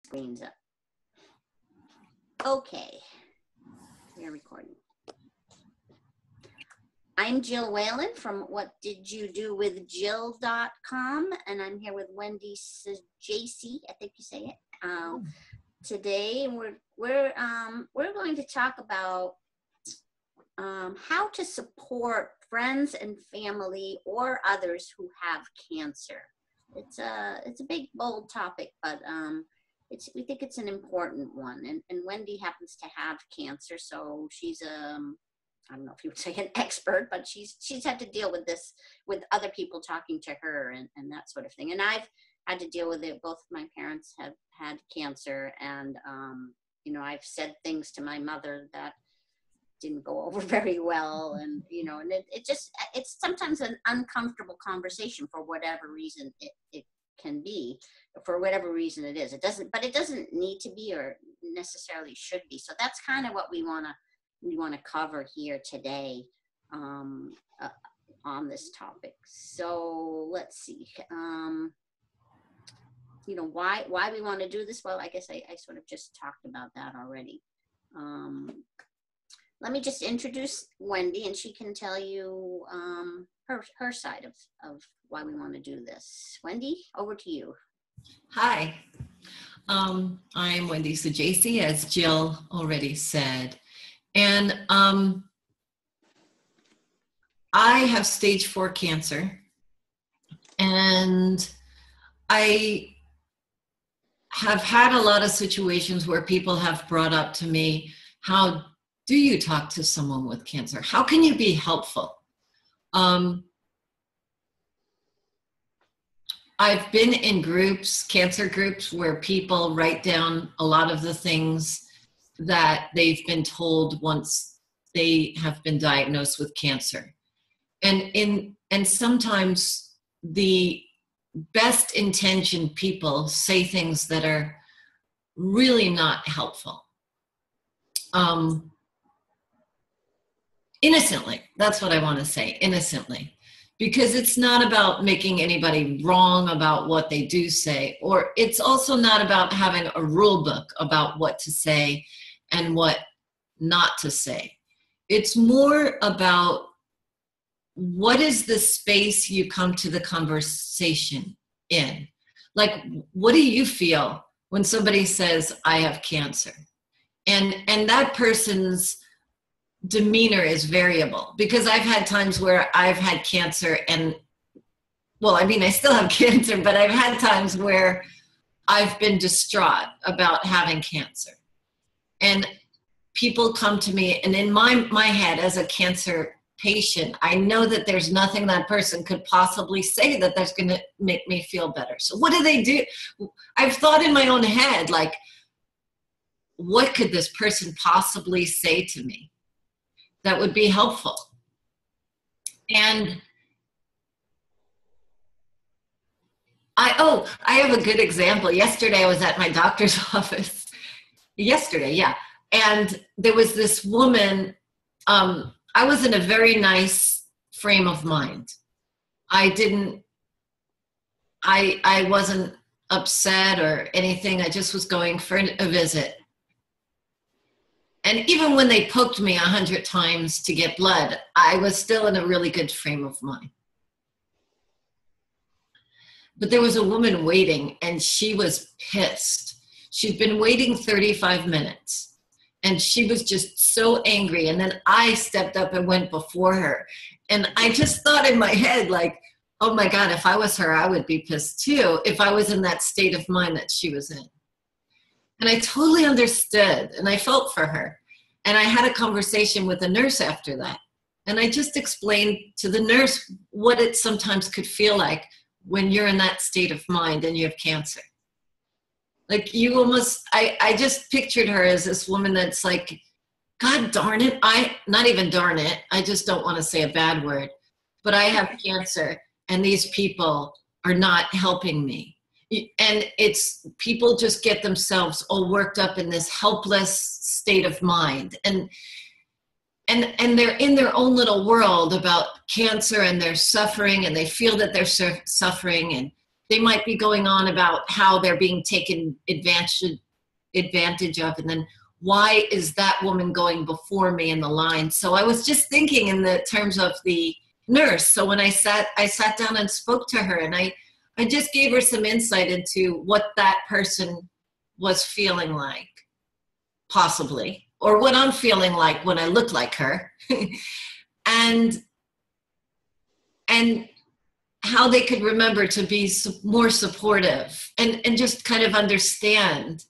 Screen's up. Okay, we're recording. I'm Jill Whalen from whatdidyoudowithjill.com, and I'm here with Wendi Saggese, I think you say it. Today we're going to talk about how to support friends and family or others who have cancer. It's a big, bold topic, but we think it's an important one. And Wendi happens to have cancer, so she's I don't know if you would say an expert, but she's had to deal with this with other people talking to her and that sort of thing. And I've had to deal with it. Both of my parents have had cancer, and I've said things to my mother that didn't go over very well, and and it's sometimes an uncomfortable conversation for whatever reason it can be, for whatever reason it is. It doesn't need to be or necessarily should be. So that's kind of what we want to cover here today on this topic. So let's see. Why we want to do this? Well, I guess I sort of just talked about that already. Let me just introduce Wendi, and she can tell you her side of why we want to do this. Wendi, over to you. Hi, I'm Wendi Saggese, as Jill already said. And I have stage 4 cancer, and I have had a lot of situations where people have brought up to me, how do you talk to someone with cancer? How can you be helpful? I've been in cancer groups, where people write down a lot of the things that they've been told once they have been diagnosed with cancer. And sometimes the best intentioned people say things that are really not helpful. Innocently, that's what I want to say, innocently. Because it's not about making anybody wrong about what they do say, or it's also not about having a rule book about what to say and what not to say. It's more about what is the space you come to the conversation in. Like, what do you feel when somebody says, I have cancer? And that person's demeanor is variable, because I've had times where I've had cancer and, well, I mean, I still have cancer, but I've had times where I've been distraught about having cancer. And people come to me, and in my head as a cancer patient, I know that there's nothing that person could possibly say that's going to make me feel better. So what do they do? I've thought in my own head, like, what could this person possibly say to me that would be helpful? And I have a good example. Yesterday I was at my doctor's office. And there was this woman. I was in a very nice frame of mind. I wasn't upset or anything. I just was going for a visit. And even when they poked me 100 times to get blood, I was still in a really good frame of mind. But there was a woman waiting, and she was pissed. She'd been waiting 35 minutes, and she was just so angry. And then I stepped up and went before her. And I just thought in my head, like, oh my God, if I was her, I would be pissed too, if I was in that state of mind that she was in. And I totally understood, and I felt for her. And I had a conversation with a nurse after that. And I just explained to the nurse what it sometimes could feel like when you're in that state of mind and you have cancer. Like, you almost, I just pictured her as this woman that's like, God darn it, not even darn it, I just don't want to say a bad word, but I have cancer and these people are not helping me. And it's, people just get themselves all worked up in this helpless state of mind. And they're in their own little world about cancer, and they're suffering, and they feel that they're suffering, they might be going on about how they're being taken advantage of, and then why is that woman going before me in the line? So I was just thinking in the terms of the nurse. So when I sat down and spoke to her, and I just gave her some insight into what that person was feeling like, possibly, or what I'm feeling like when I look like her. and how they could remember to be more supportive and just kind of understand.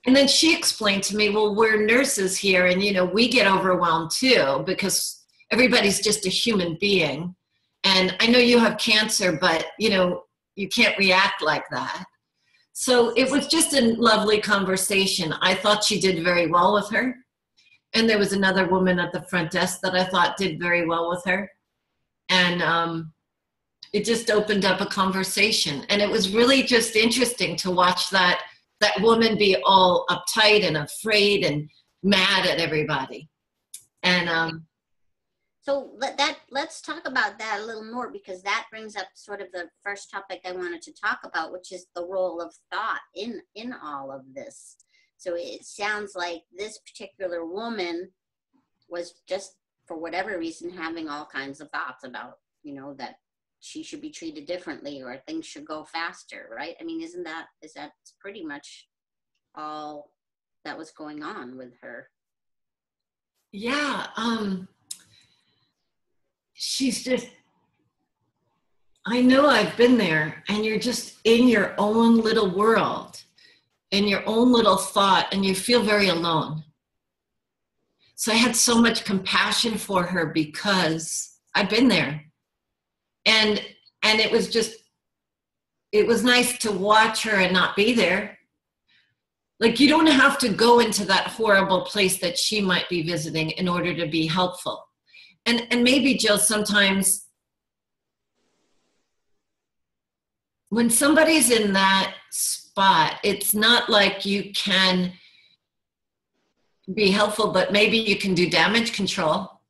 And then she explained to me, well, we're nurses here, and, you know, we get overwhelmed too, because everybody's just a human being. And I know you have cancer, but, you know, you can't react like that. So it was just a lovely conversation. I thought she did very well with her. And there was another woman at the front desk that I thought did very well with her. And it just opened up a conversation. And it was really just interesting to watch that woman be all uptight and afraid and mad at everybody. And so let's talk about that a little more, because that brings up sort of the first topic I wanted to talk about, which is the role of thought in all of this. So it sounds like this particular woman was just, for whatever reason, having all kinds of thoughts about, you know, that she should be treated differently or things should go faster, right? I mean, is that pretty much all that was going on with her? Yeah, she's just, I know I've been there, and you're just in your own little world, in your own little thought, and you feel very alone. So I had so much compassion for her because I've been there. And it was nice to watch her and not be there. Like, you don't have to go into that horrible place that she might be visiting in order to be helpful. And maybe, Jill, sometimes when somebody's in that spot, it's not like you can be helpful, but maybe you can do damage control,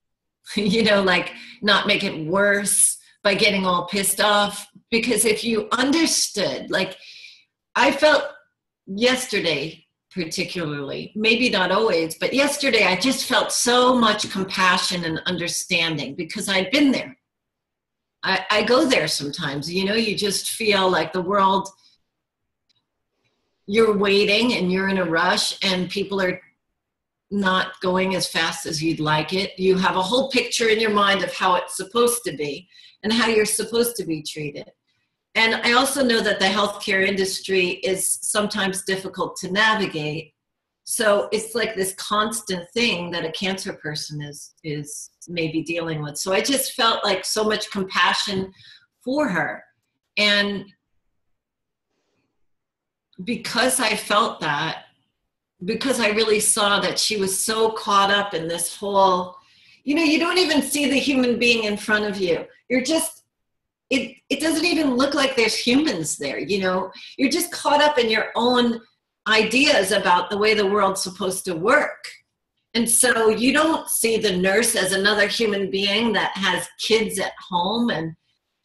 you know, like not make it worse by getting all pissed off. Because if you understood, like I felt yesterday particularly, maybe not always, but yesterday I just felt so much compassion and understanding because I'd been there. I go there sometimes, you know, you just feel like the world, you're waiting and you're in a rush and people are not going as fast as you'd like it. You have a whole picture in your mind of how it's supposed to be and how you're supposed to be treated. And I also know that the healthcare industry is sometimes difficult to navigate. So it's like this constant thing that a cancer person is maybe dealing with. So I just felt like so much compassion for her. And because I felt that, because I really saw that she was so caught up in this whole, you know, you don't even see the human being in front of you. You're just, it doesn't even look like there's humans there, you know. You're just caught up in your own ideas about the way the world's supposed to work. And so you don't see the nurse as another human being that has kids at home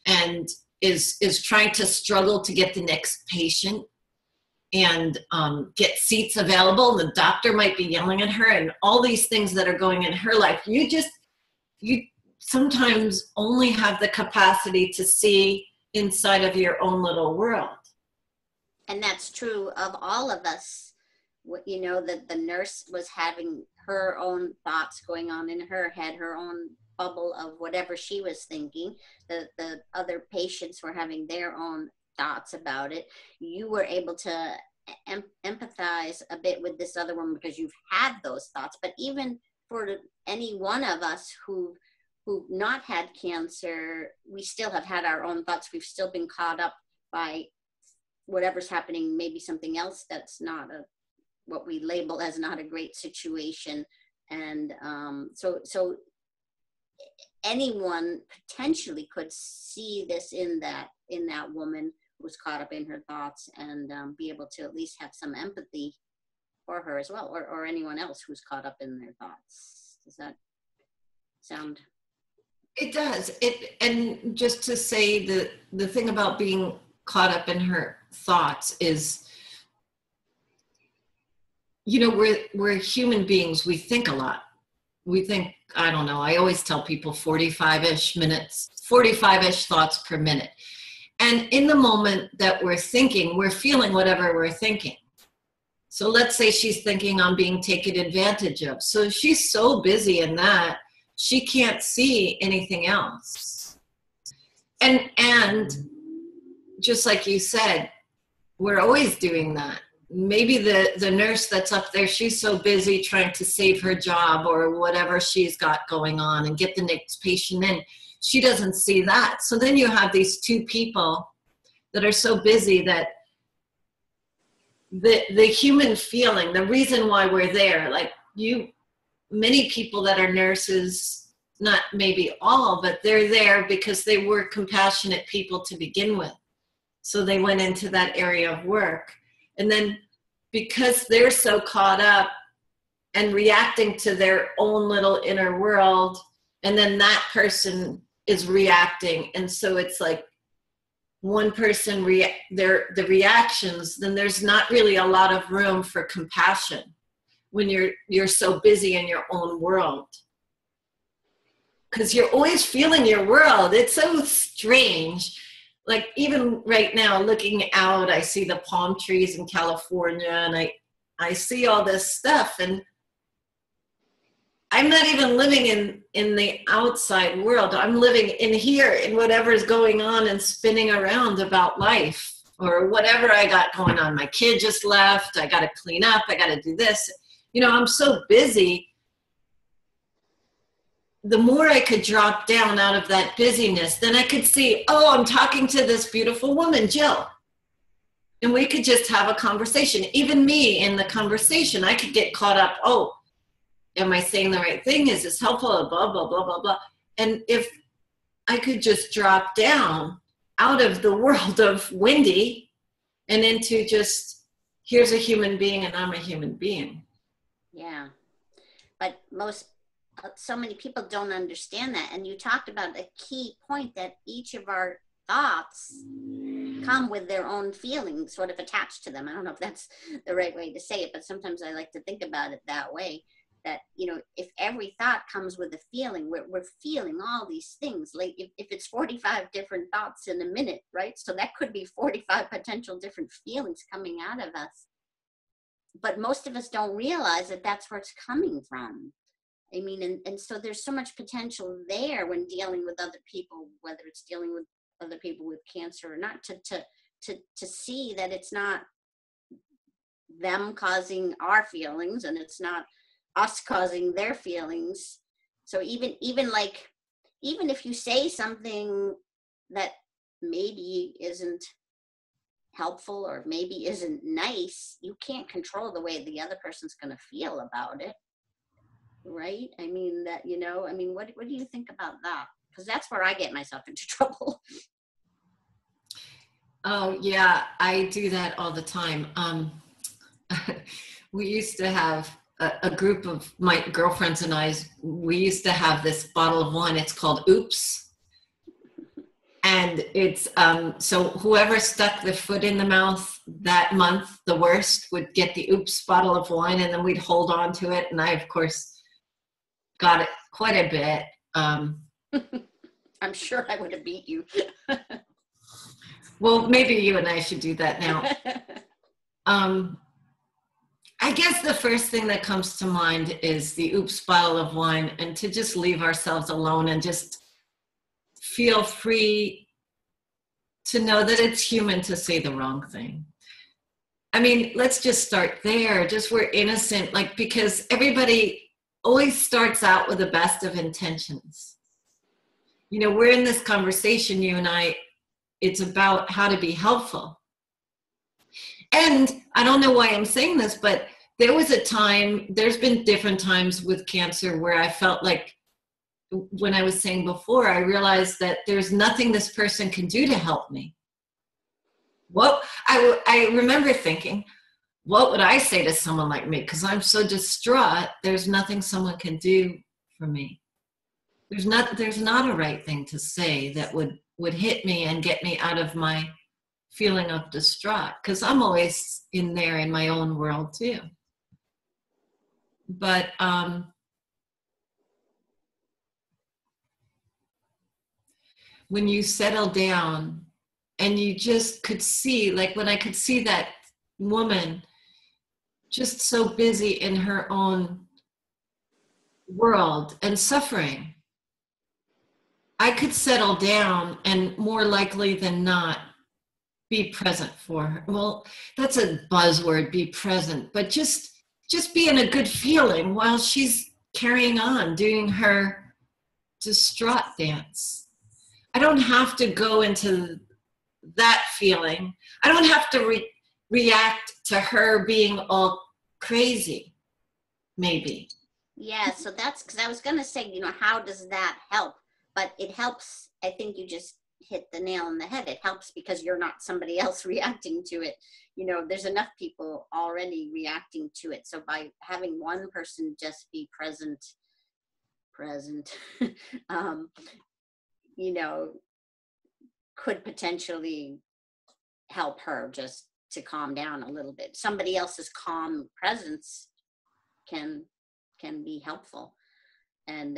and is trying to struggle to get the next patient and get seats available. The doctor might be yelling at her and all these things that are going in her life. You sometimes only have the capacity to see inside of your own little world. And that's true of all of us. You know, that the nurse was having her own thoughts going on in her head, her own bubble of whatever she was thinking. The other patients were having their own thoughts about it. You were able to empathize a bit with this other woman because you've had those thoughts. But even for any one of us who've not had cancer, we still have had our own thoughts. We've still been caught up by whatever's happening, maybe something else that's not what we label as not a great situation. And so anyone potentially could see this in that woman who was caught up in her thoughts and be able to at least have some empathy for her as well, or anyone else who's caught up in their thoughts. Does that sound? It does. And just to say the thing about being caught up in her thoughts is, you know, we're human beings. We think a lot. We think, I don't know, I always tell people 45-ish minutes, 45-ish thoughts per minute. And in the moment that we're thinking, we're feeling whatever we're thinking. So let's say she's thinking I'm being taken advantage of. So she's so busy in that, she can't see anything else. And just like you said, we're always doing that. Maybe the nurse that's up there, she's so busy trying to save her job or whatever she's got going on and get the next patient in, she doesn't see that. So then you have these two people that are so busy that the human feeling, the reason why we're there, like many people that are nurses, not maybe all, but they're there because they were compassionate people to begin with. So they went into that area of work. And then because they're so caught up and reacting to their own little inner world, and then that person is reacting. And so it's like one person, the reactions, then there's not really a lot of room for compassion when you're so busy in your own world. Because you're always feeling your world. It's so strange. Like even right now, looking out, I see the palm trees in California, and I see all this stuff, and I'm not even living in the outside world. I'm living in here, in whatever's going on and spinning around about life or whatever I got going on. My kid just left. I got to clean up. I got to do this. You know, I'm so busy. The more I could drop down out of that busyness, then I could see, oh, I'm talking to this beautiful woman, Jill. And we could just have a conversation. Even me in the conversation, I could get caught up, oh, am I saying the right thing? Is this helpful? Blah, blah, blah, blah, blah. And if I could just drop down out of the world of Wendi and into just, here's a human being and I'm a human being. Yeah. But so many people don't understand that. And you talked about a key point, that each of our thoughts come with their own feelings sort of attached to them. I don't know if that's the right way to say it, but sometimes I like to think about it that way. That, you know, if every thought comes with a feeling, we're feeling all these things. Like if it's 45 different thoughts in a minute, right? So that could be 45 potential different feelings coming out of us. But most of us don't realize that that's where it's coming from. I mean, and so there's so much potential there when dealing with other people, whether it's dealing with other people with cancer or not, to see that it's not them causing our feelings and it's not us causing their feelings. So even if you say something that maybe isn't helpful or maybe isn't nice, you can't control the way the other person's going to feel about it, right? I mean, that, you know, I mean, what do you think about that? Because that's where I get myself into trouble. Oh yeah, I do that all the time. We used to have a group of my girlfriends and I, we used to have this bottle of wine. It's called Oops. And it's, so whoever stuck the foot in the mouth that month the worst would get the Oops bottle of wine, and then we'd hold on to it. And I, of course, got it quite a bit. I'm sure I would have beat you. Well, maybe you and I should do that now. I guess the first thing that comes to mind is the Oops bottle of wine, and to just leave ourselves alone and just feel free to know that it's human to say the wrong thing. I mean, let's just start there. Just we're innocent, like, because everybody always starts out with the best of intentions. You know, we're in this conversation, you and I, it's about how to be helpful. And I don't know why I'm saying this, but there was a time, there's been different times with cancer where I felt like, when I was saying before, I realized that there's nothing this person can do to help me. Well, I remember thinking, what would I say to someone like me? Because I'm so distraught, there's nothing someone can do for me. There's not a right thing to say that would hit me and get me out of my feeling of distraught, because I'm always in there in my own world too. But when you settle down and you just could see, like when I could see that woman just so busy in her own world and suffering, I could settle down and more likely than not be present for her. Well, that's a buzzword, be present, but just be in a good feeling while she's carrying on doing her distraught dance. I don't have to go into that feeling. I don't have to react to her being all crazy, maybe. Yeah, so that's because I was going to say, you know, how does that help? But it helps. I think you just hit the nail on the head. It helps because you're not somebody else reacting to it. You know, there's enough people already reacting to it. So by having one person just be present, you know, could potentially help her just to calm down a little bit. Somebody else's calm presence can be helpful. And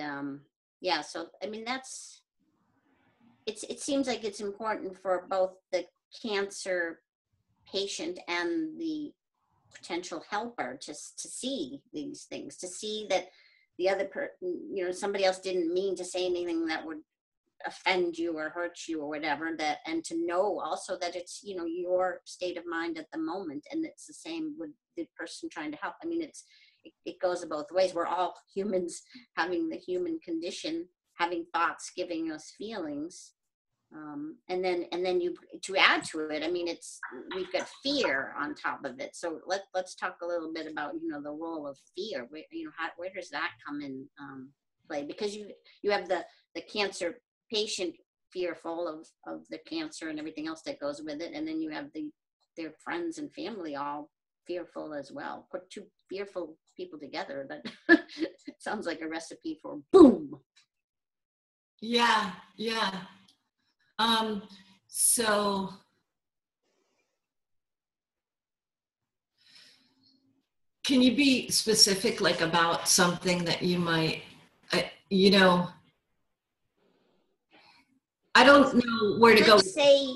yeah, so I mean, it seems like it's important for both the cancer patient and the potential helper to see these things, to see that the other you know, somebody else didn't mean to say anything that would offend you or hurt you or whatever, that, and to know also that it's, you know, your state of mind at the moment, and it's the same with the person trying to help. I mean, it goes both ways. We're all humans having the human condition, having thoughts, giving us feelings. And then you, to add to it, I mean, we've got fear on top of it. So let's talk a little bit about, you know, the role of fear. Where does that come in play? Because you have the cancer patient fearful of the cancer and everything else that goes with it, and then you have their friends and family all fearful as well. Put two fearful people together, that sounds like a recipe for boom. Yeah. So can you be specific, like about something that you might, you know, I don't know where to go.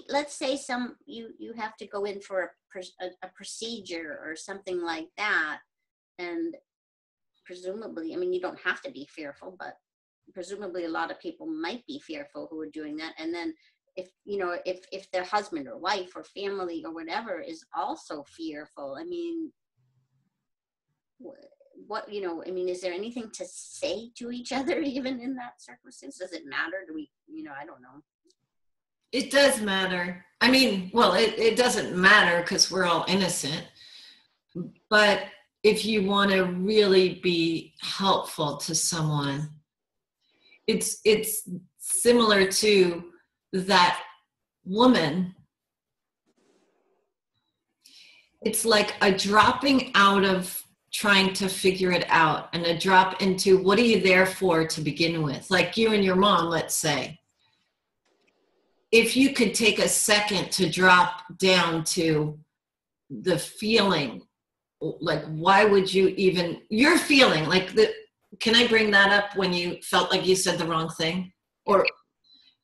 Let's say you have to go in for a procedure or something like that, and presumably, I mean, you don't have to be fearful, but presumably a lot of people might be fearful who are doing that. And then if their husband or wife or family or whatever is also fearful, I mean, what, you know, I mean, is there anything to say to each other even in that circumstance? Does it matter? Do we, you know, I don't know. It does matter. I mean, well, it doesn't matter because we're all innocent. But if you want to really be helpful to someone, it's similar to that woman. It's like a dropping out of trying to figure it out and a drop into what are you there for to begin with? Like you and your mom, let's say. If you could take a second to drop down to the feeling, like why would you even, your feeling, like can I bring that up when you felt like you said the wrong thing? Or,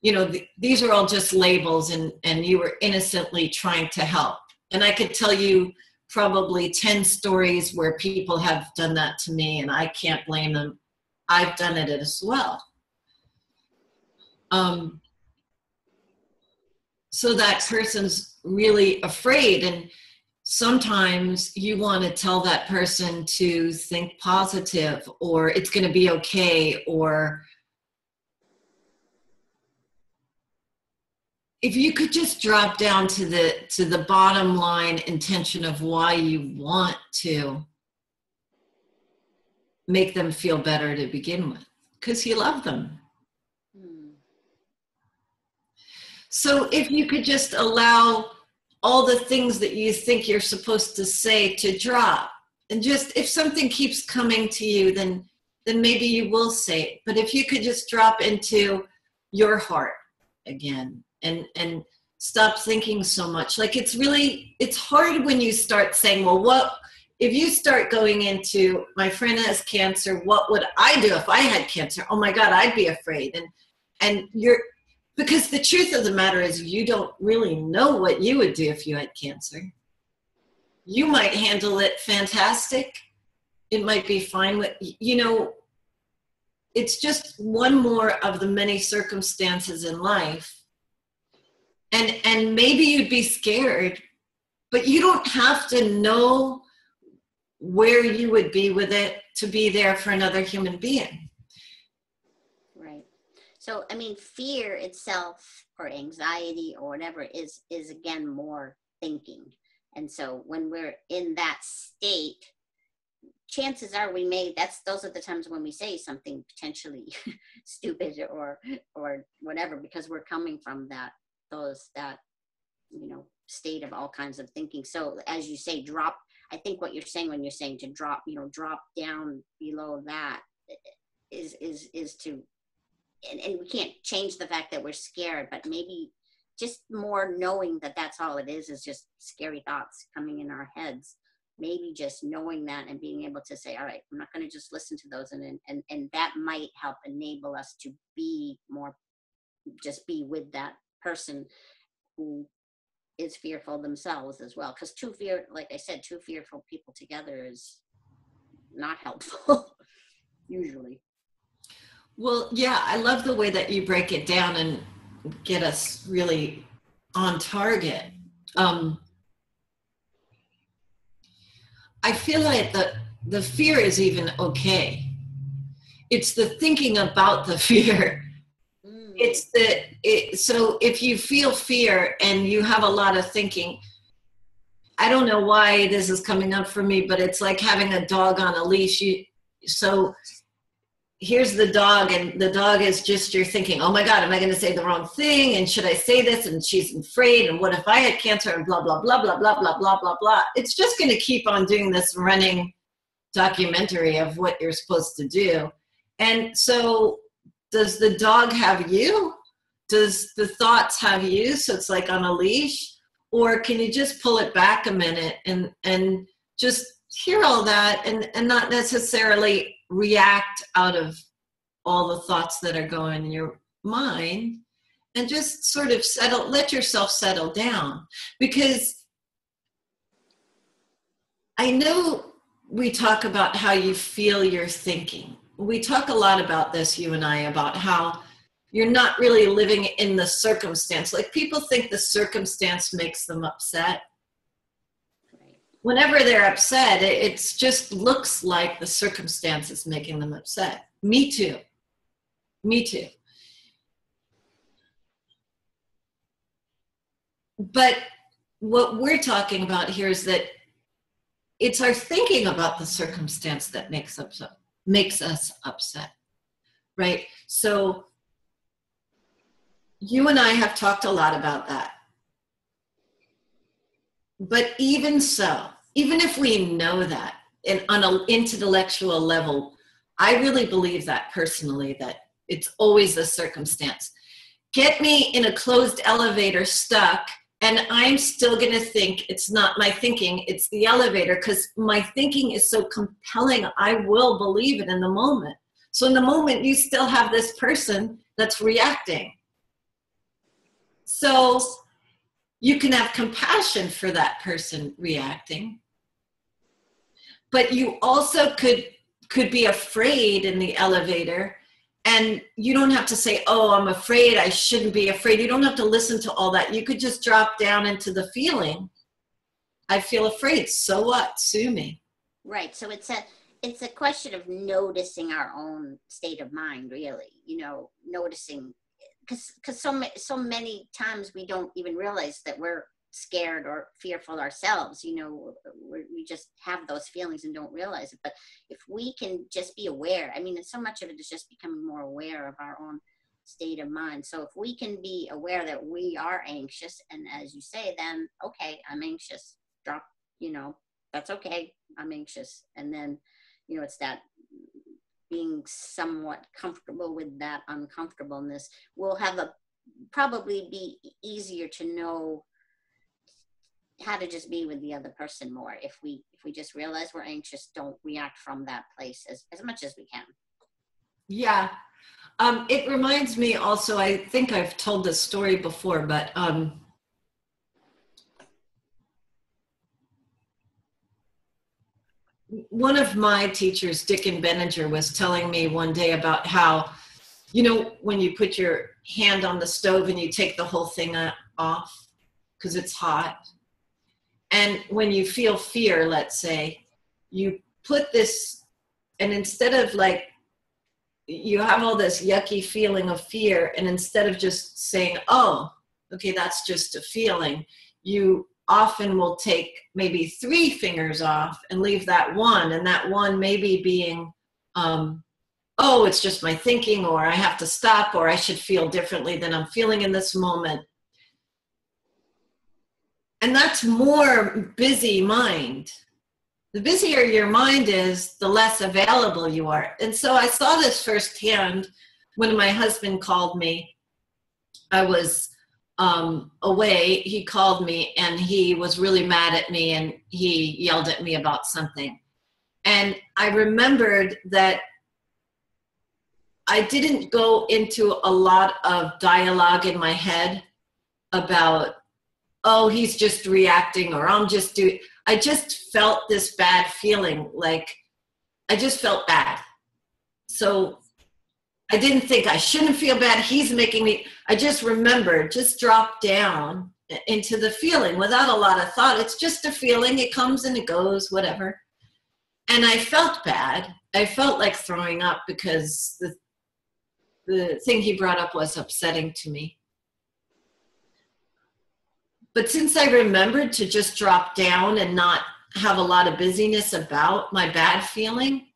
you know, these are all just labels and you were innocently trying to help. And I could tell you probably 10 stories where people have done that to me and I can't blame them. I've done it as well. So that person's really afraid, and sometimes you want to tell that person to think positive, or it's going to be okay, or if you could just drop down to the bottom line intention of why you want to make them feel better to begin with, because you love them. So if you could just allow all the things that you think you're supposed to say to drop, and just if something keeps coming to you, then maybe you will say it. But if you could just drop into your heart again and stop thinking so much. Like it's hard when you start saying, well, what, if you start going into, my friend has cancer, what would I do if I had cancer? Oh my God, I'd be afraid. And because the truth of the matter is you don't really know what you would do if you had cancer. You might handle it fantastic. It might be fine with, it's just one more of the many circumstances in life. And maybe you'd be scared, but you don't have to know where you would be with it to be there for another human being. Right. So, I mean, fear itself or anxiety or whatever is again more thinking. And so when we're in that state, chances are those are the times when we say something potentially stupid or whatever, because we're coming from that state of all kinds of thinking. So as you say, I think what you're saying when you're saying to drop down below that is to, and we can't change the fact that we're scared, but maybe just more knowing that that's all it is just scary thoughts coming in our heads. Maybe just knowing that and being able to say, all right, I'm not going to just listen to those. And that might help enable us to be more, just be with that person who is fearful themselves as well. Because like I said, two fearful people together is not helpful, usually. Well, yeah, I love the way that you break it down and get us really on target. I feel like the fear is even okay. It's the thinking about the fear. It's so if you feel fear and you have a lot of thinking, I don't know why this is coming up for me, but it's like having a dog on a leash. So here's the dog, and the dog is just, you're thinking, oh my God, am I going to say the wrong thing? And should I say this? And she's afraid. And what if I had cancer? And blah, blah, blah, blah, blah, blah, blah, blah, blah. It's just going to keep on doing this running documentary of what you're supposed to do. And so does the dog have you? Does the thoughts have you? So it's like on a leash? Or can you just pull it back a minute and just hear all that and not necessarily react out of all the thoughts that are going in your mind, and just sort of let yourself settle down? Because I know we talk about how you feel you're thinking. We talk a lot about this, you and I, about how you're not really living in the circumstance. Like, people think the circumstance makes them upset. Whenever they're upset, it just looks like the circumstance is making them upset. Me too. Me too. But what we're talking about here is that it's our thinking about the circumstance that makes us upset, right? So you and I have talked a lot about that. But even so, even if we know that, and on an intellectual level, I really believe that personally, that it's always a circumstance. Get me in a closed elevator stuck, and I'm still going to think it's not my thinking, it's the elevator, because my thinking is so compelling, I will believe it in the moment. So in the moment, you still have this person that's reacting. So you can have compassion for that person reacting, but you also could be afraid in the elevator, and you don't have to say, oh, I'm afraid, I shouldn't be afraid. You don't have to listen to all that. You could just drop down into the feeling, I feel afraid, so what? Sue me. Right. So it's a question of noticing our own state of mind, really, noticing, because so many times we don't even realize that we're scared or fearful ourselves. We just have those feelings and don't realize it. But if we can just be aware, I mean, so much of it is just becoming more aware of our own state of mind. So if we can be aware that we are anxious, and as you say, then, okay, I'm anxious, drop, that's okay, I'm anxious. And then, it's that being somewhat comfortable with that uncomfortableness. We'll have a probably be easier to know how to just be with the other person more. If we just realize we're anxious, don't react from that place as much as we can. Yeah. It reminds me also, I think I've told this story before, but one of my teachers, Dick and Benninger, was telling me one day about how, you know, when you put your hand on the stove and you take the whole thing off because it's hot. And when you feel fear, let's say, you put this, and instead of like, you have all this yucky feeling of fear, and instead of just saying, oh, okay, that's just a feeling, you often will take maybe 3 fingers off and leave that one, and that one maybe being, oh, it's just my thinking, or I have to stop, or I should feel differently than I'm feeling in this moment. And that's more busy mind. The busier your mind is, the less available you are. And so I saw this firsthand when my husband called me. I was away. He called me and he was really mad at me and he yelled at me about something. And I remembered that I didn't go into a lot of dialogue in my head about, oh, he's just reacting, or I'm just doing. I just felt this bad feeling, like I just felt bad. So I didn't think I shouldn't feel bad. He's making me, I just remembered, just drop down into the feeling without a lot of thought. It's just a feeling. It comes and it goes, whatever. And I felt bad. I felt like throwing up because the thing he brought up was upsetting to me. But since I remembered to just drop down and not have a lot of busyness about my bad feeling,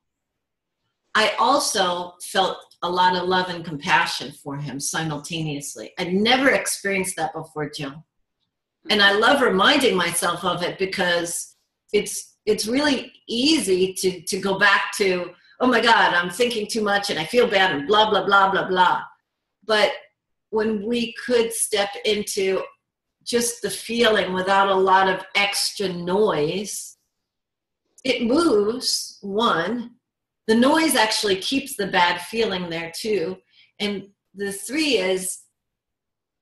I also felt a lot of love and compassion for him simultaneously. I'd never experienced that before, Jill. And I love reminding myself of it because it's really easy to go back to, oh my God, I'm thinking too much and I feel bad and blah, blah, blah, blah, blah. But when we could step into just the feeling without a lot of extra noise, it moves, one. The noise actually keeps the bad feeling there too. And the 3 is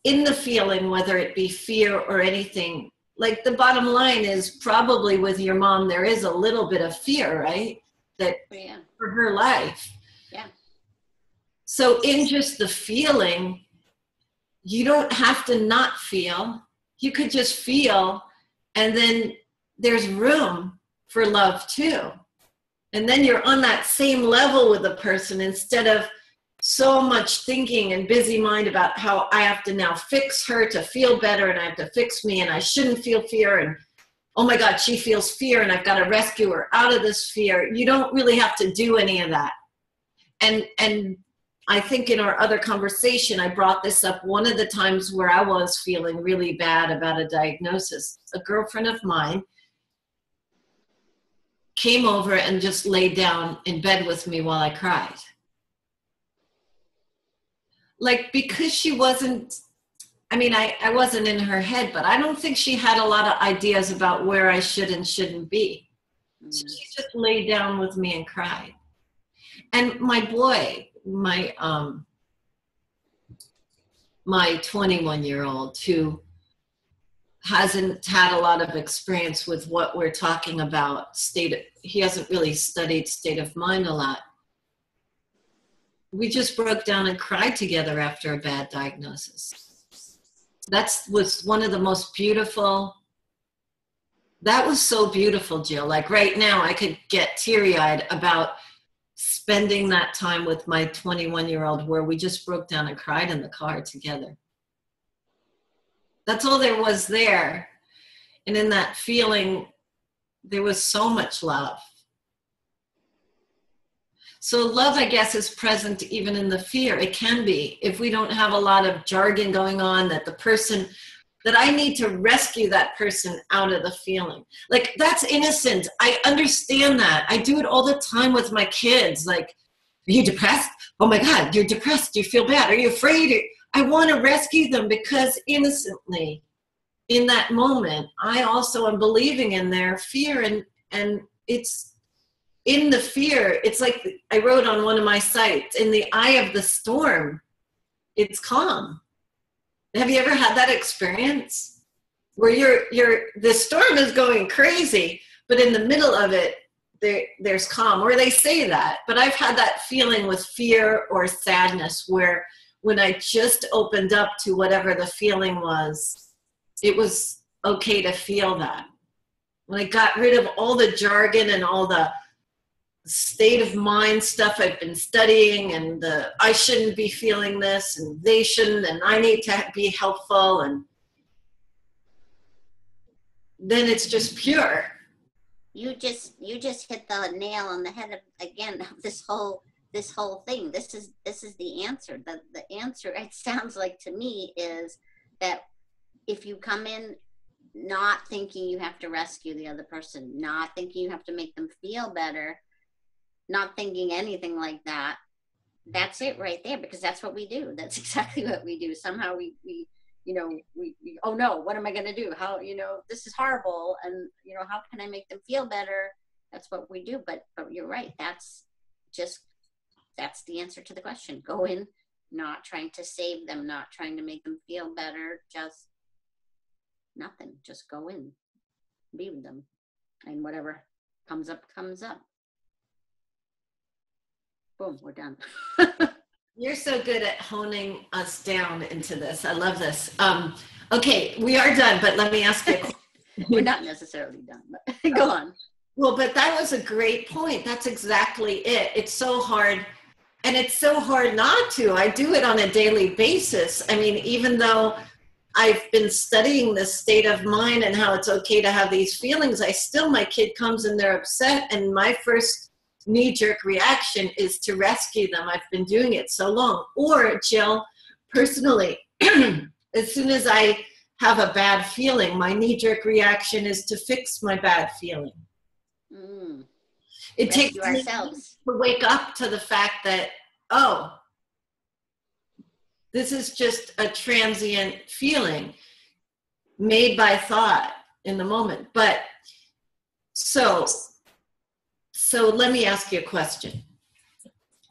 in the feeling, whether it be fear or anything. Like the bottom line is probably with your mom, there is a little bit of fear, right? That for her life. Yeah. So in just the feeling, you don't have to not feel. You could just feel, and then there's room for love too. And then you're on that same level with the person instead of so much thinking and busy mind about how I have to now fix her to feel better and I have to fix me and I shouldn't feel fear and oh my God, she feels fear and I've got to rescue her out of this fear. You don't really have to do any of that. And I think in our other conversation, I brought this up one of the times where I was feeling really bad about a diagnosis. A girlfriend of mine came over and just laid down in bed with me while I cried. Like, because she wasn't, I mean, I wasn't in her head, but I don't think she had a lot of ideas about where I should and shouldn't be. So she just laid down with me and cried. And my boy, my 21-year-old who hasn't had a lot of experience with what we're talking about, he hasn't really studied state of mind a lot. We just broke down and cried together after a bad diagnosis. That was one of the most beautiful, that was so beautiful, Jill. Like right now I could get teary-eyed about spending that time with my 21-year-old where we just broke down and cried in the car together. That's all there was there. And in that feeling, there was so much love. So love, I guess, is present even in the fear. It can be. If we don't have a lot of jargon going on that I need to rescue that person out of the feeling. Like, that's innocent. I understand that. I do it all the time with my kids. Like, are you depressed? Oh my God, you're depressed. Do you feel bad? Are you afraid? I want to rescue them because innocently, in that moment, I also am believing in their fear, and it's in the fear. It's like I wrote on one of my sites, in the eye of the storm, it's calm. Have you ever had that experience where the storm is going crazy, but in the middle of it, there's calm, or they say that, but I've had that feeling with fear or sadness where when I just opened up to whatever the feeling was, it was okay to feel that. When I got rid of all the jargon and all the state of mind stuff I've been studying, and the I shouldn't be feeling this and they shouldn't and I need to be helpful, and then it's just pure. You just hit the nail on the head of this whole thing. This is the answer. The answer, it sounds like to me, is that if you come in not thinking you have to rescue the other person, not thinking you have to make them feel better, not thinking anything like that, that's it right there, because that's what we do. That's exactly what we do. Somehow we oh no, what am I going to do? How, this is horrible. And, how can I make them feel better? That's what we do. But you're right. That's the answer to the question. Go in, not trying to save them, not trying to make them feel better. Just nothing. Just go in, be with them. And whatever comes up, comes up. Boom, we're done. You're so good at honing us down into this. I love this. Okay, we are done, but let me ask you a question. We're not necessarily done, but go on. Well, but that was a great point. That's exactly it. It's so hard, and it's so hard not to. I do it on a daily basis. I mean, even though I've been studying this state of mind and how it's okay to have these feelings, my kid comes and they're upset, and my first knee-jerk reaction is to rescue them. I've been doing it so long. Or, Jill, personally, as soon as I have a bad feeling, my knee-jerk reaction is to fix my bad feeling. It takes me to wake up to the fact that, oh, this is just a transient feeling made by thought in the moment. But so let me ask you a question.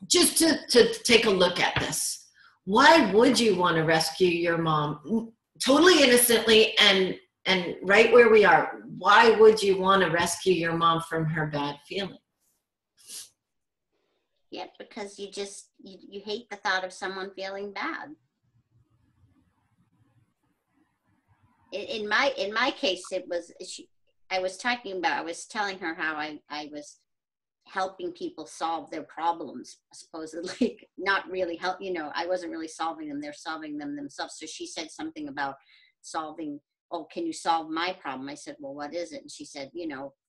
Just to take a look at this. Why would you want to rescue your mom totally innocently and right where we are? Why would you want to rescue your mom from her bad feeling? Yeah, because you hate the thought of someone feeling bad. In my case, it was I was telling her how I was helping people solve their problems, supposedly. Not really help, I wasn't really solving them, they're solving them themselves. So she said something about solving, oh, can you solve my problem? I said, well, what is it? And she said,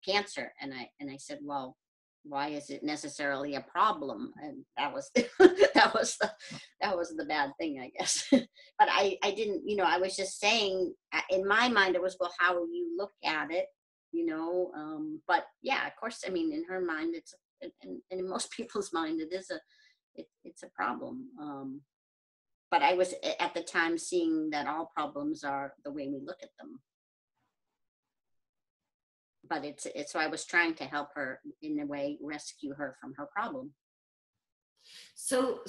cancer. And I said, well, why is it necessarily a problem? And that was that was the bad thing, I guess. But I didn't, I was just saying, in my mind it was, well, how you look at it, but yeah, of course, I mean, in her mind, it's, and in most people's mind, it's a problem. But I was at the time seeing that all problems are the way we look at them. But so I was trying to help her, in a way, rescue her from her problem. So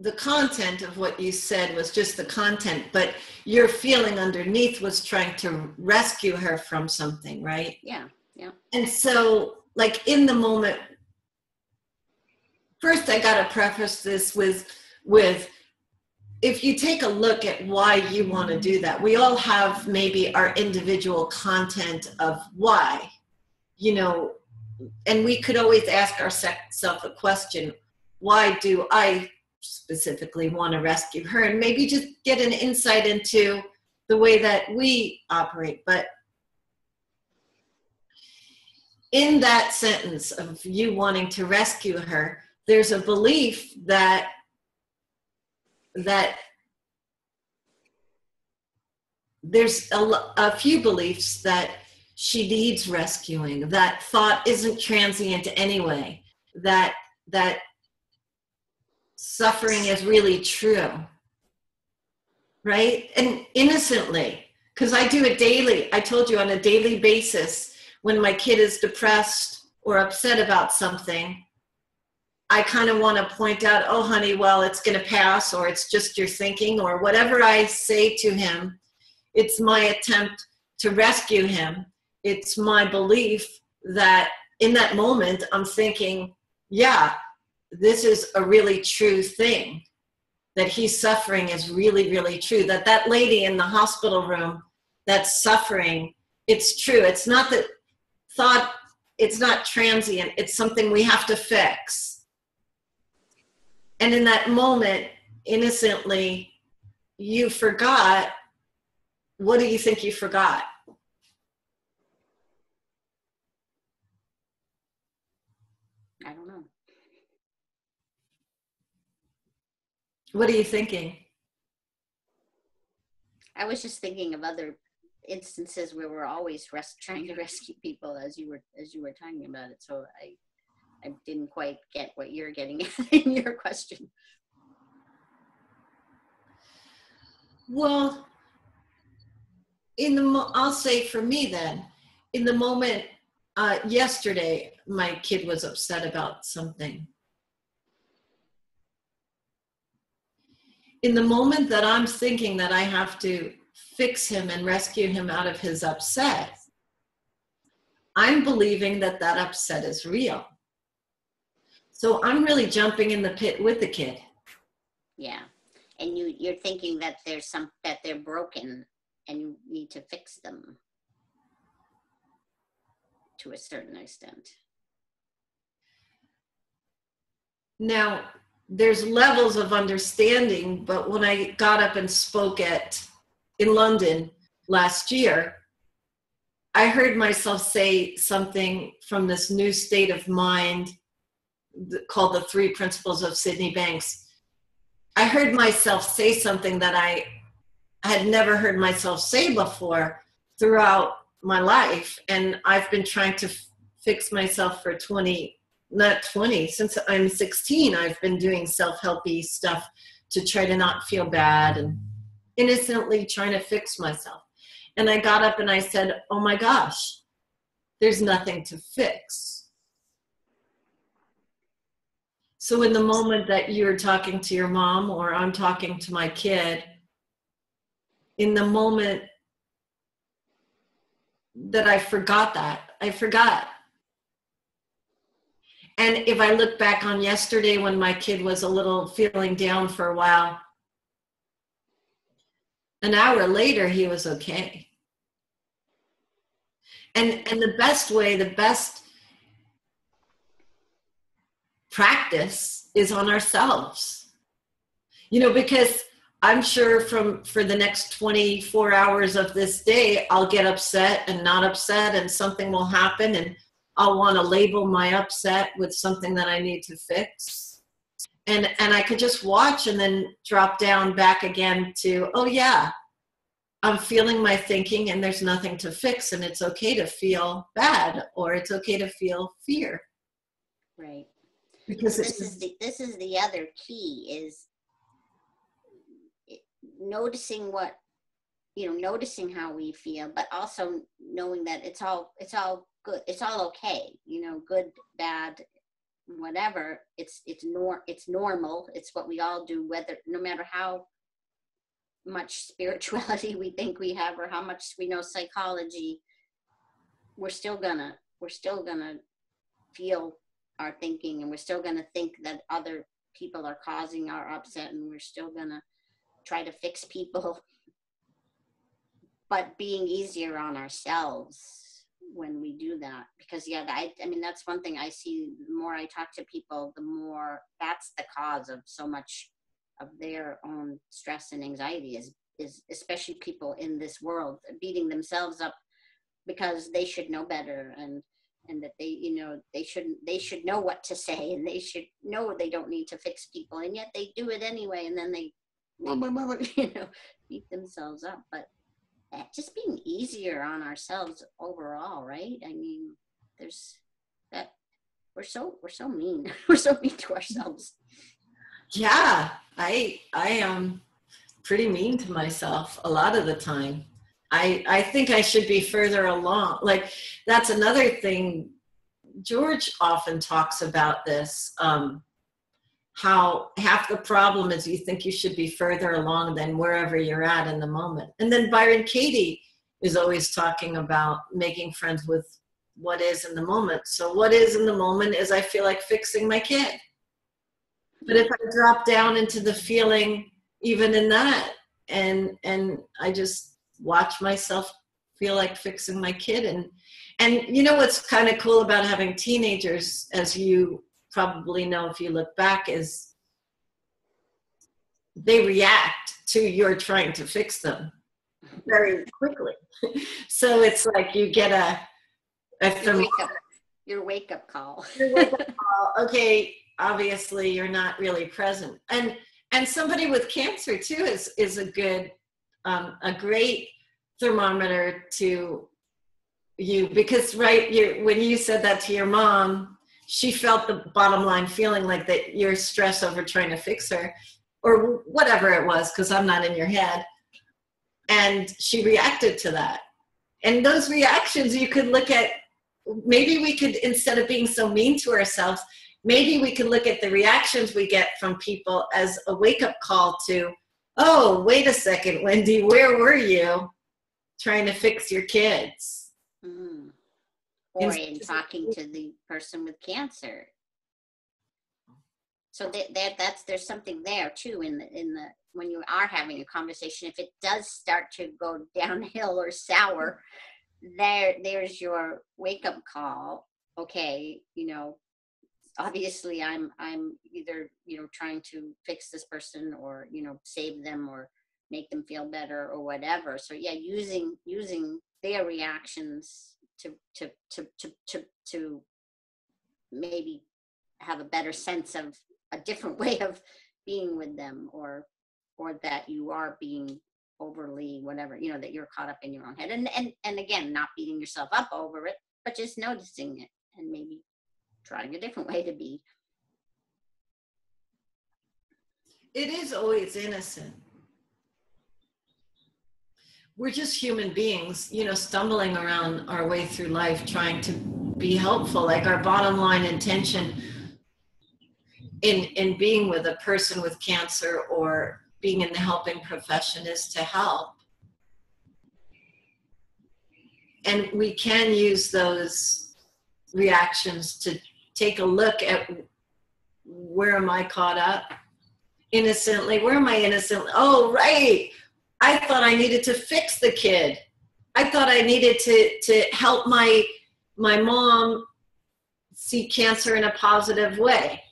the content of what you said was just the content, but your feeling underneath was trying to rescue her from something, right? Yeah. And so, like, in the moment, first I got to preface this with if you take a look at why you want to do that, we all have maybe our individual content of why, and we could always ask ourselves a question, why do I specifically want to rescue her? And maybe just get an insight into the way that we operate. But in that sentence of you wanting to rescue her, there's a belief that there's a few beliefs that she needs rescuing, that thought isn't transient anyway, that suffering is really true, right? And innocently, because I do it daily. I told you, on a daily basis, when my kid is depressed or upset about something, I kind of want to point out, oh, honey, well, it's going to pass, or it's just your thinking, or whatever I say to him, it's my attempt to rescue him. It's my belief that in that moment, I'm thinking, yeah, this is a really true thing, that he's suffering is really, really true, that that lady in the hospital room that's suffering, it's true. It's not that thought, it's not transient. It's something we have to fix. And in that moment, innocently, you forgot. What do you think you forgot? I don't know. What are you thinking? I was just thinking of other instances where we're always trying to rescue people, as you were talking about it. So I didn't quite get what you're getting at in your question. Well, I'll say for me then, in the moment, yesterday, my kid was upset about something. In the moment that I'm thinking that I have to fix him and rescue him out of his upset, I'm believing that that upset is real. So I'm really jumping in the pit with the kid. Yeah. And you're thinking that that they're broken and you need to fix them to a certain extent. Now, there's levels of understanding, but when I got up and spoke in London last year, I heard myself say something from this new state of mind called the 3 Principles of Sydney Banks. I heard myself say something that I had never heard myself say before throughout my life. And I've been trying to fix myself for since I'm 16, I've been doing self-helpy stuff to try to not feel bad and innocently trying to fix myself. And I got up and I said, oh my gosh, there's nothing to fix. So in the moment that you're talking to your mom or I'm talking to my kid, in the moment that I forgot. And if I look back on yesterday when my kid was a little feeling down for a while, an hour later, he was okay. And the best practice is on ourselves. Because I'm sure for the next 24 hours of this day, I'll get upset and not upset, and something will happen, and I'll want to label my upset with something that I need to fix. And I could just watch and then drop down back again to, oh yeah, I'm feeling my thinking and there's nothing to fix, and it's okay to feel bad or it's okay to feel fear. Right. Because this is the other key is noticing noticing how we feel, but also knowing that it's all good, it's all okay, good, bad, whatever. It's normal. It's what we all do, no matter how much spirituality we think we have or how much we know psychology. We're still gonna feel our thinking, and we're still gonna think that other people are causing our upset, and we're still gonna try to fix people, but being easier on ourselves when we do that. Because I mean, that's one thing I see. The more I talk to people, the more that's the cause of so much of their own stress and anxiety is especially people in this world beating themselves up because they should know better, and that they should know what to say, and they should know they don't need to fix people, and yet they do it anyway, and then they beat themselves up. But just being easier on ourselves overall, right? I mean, there's that we're so mean. We're so mean to ourselves. Yeah, I am pretty mean to myself a lot of the time. I think I should be further along. Like, that's another thing. George often talks about this, how half the problem is you think you should be further along than wherever you're at in the moment. And then Byron Katie is always talking about making friends with what is in the moment. So what is in the moment is I feel like fixing my kid. But if I drop down into the feeling, even in that, and I just watch myself feel like fixing my kid, and you know what's kind of cool about having teenagers, as you probably know if you look back, is they react to your trying to fix them very quickly. So it's like you get a your wake up call. Okay, obviously you're not really present, and somebody with cancer too is a great thermometer to you, because when you said that to your mom, she felt the bottom line feeling like that your stress over trying to fix her or whatever it was, because I'm not in your head, and she reacted to that. And those reactions you could look at, maybe we could, instead of being so mean to ourselves, maybe we could look at the reactions we get from people as a wake-up call to, oh, wait a second, Wendy, where were you trying to fix your kids? Mm. Or in talking to the person with cancer. So there's something there too in the when you are having a conversation. If it does start to go downhill or sour, there's your wake-up call. Okay, obviously I'm either trying to fix this person or save them or make them feel better or whatever. So yeah, using their reactions to maybe have a better sense of a different way of being with them, or that you are being overly whatever, that you're caught up in your own head, and again, not beating yourself up over it, but just noticing it and maybe trying a different way to be. It is always innocent. We're just human beings, stumbling around our way through life, trying to be helpful. Like, our bottom line intention in being with a person with cancer or being in the helping profession is to help. And we can use those reactions to take a look at, where am I caught up innocently? Where am I innocently? Oh, right. I thought I needed to fix the kid. I thought I needed to help my mom see cancer in a positive way.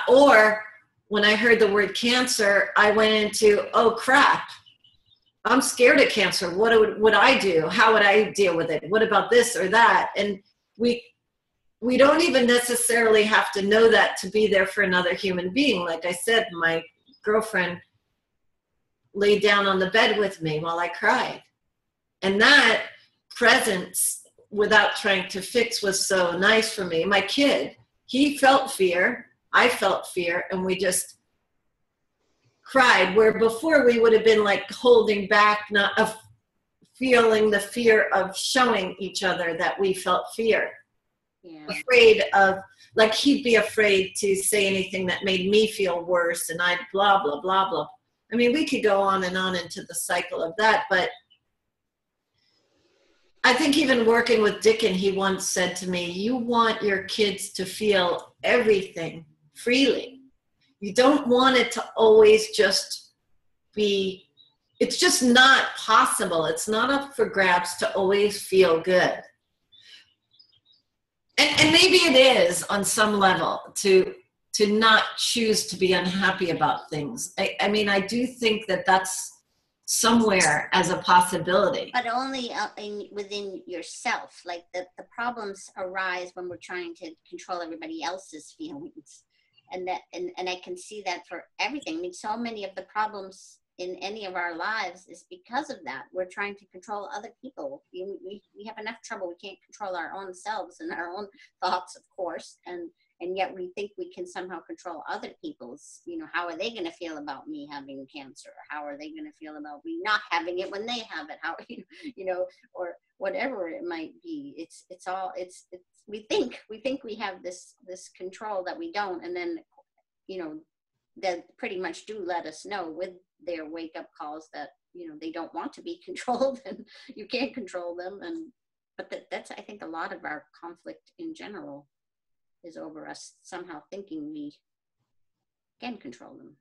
Or when I heard the word cancer, I went into, oh crap, I'm scared of cancer. What would I do? How would I deal with it? What about this or that? And we don't even necessarily have to know that to be there for another human being. Like I said, my girlfriend laid down on the bed with me while I cried. And that presence, without trying to fix, was so nice for me. My kid, he felt fear. I felt fear, and we just cried, where before we would have been like holding back, not of feeling the fear of showing each other that we felt fear. Yeah. Afraid of, like, he'd be afraid to say anything that made me feel worse, and I'd blah, blah, blah, blah. I mean, we could go on and on into the cycle of that, but I think even working with Dickon, he once said to me, you want your kids to feel everything freely. You don't want it to always just be, it's just not possible. It's not up for grabs to always feel good. And maybe it is on some level to not choose to be unhappy about things. I mean, I do think that that's somewhere as a possibility. But only within yourself. Like the problems arise when we're trying to control everybody else's feelings. And I can see that for everything. I mean, so many of the problems in any of our lives is because of that. We're trying to control other people. We have enough trouble. We can't control our own selves and our own thoughts, of course. And and yet we think we can somehow control other people's, how are they going to feel about me having cancer? How are they going to feel about me not having it when they have it? How, or whatever it might be. It's we think we have this control that we don't, and then, that pretty much do let us know with their wake up calls that, they don't want to be controlled, and you can't control them. But that's, I think, a lot of our conflict in general is over us somehow thinking we can control them.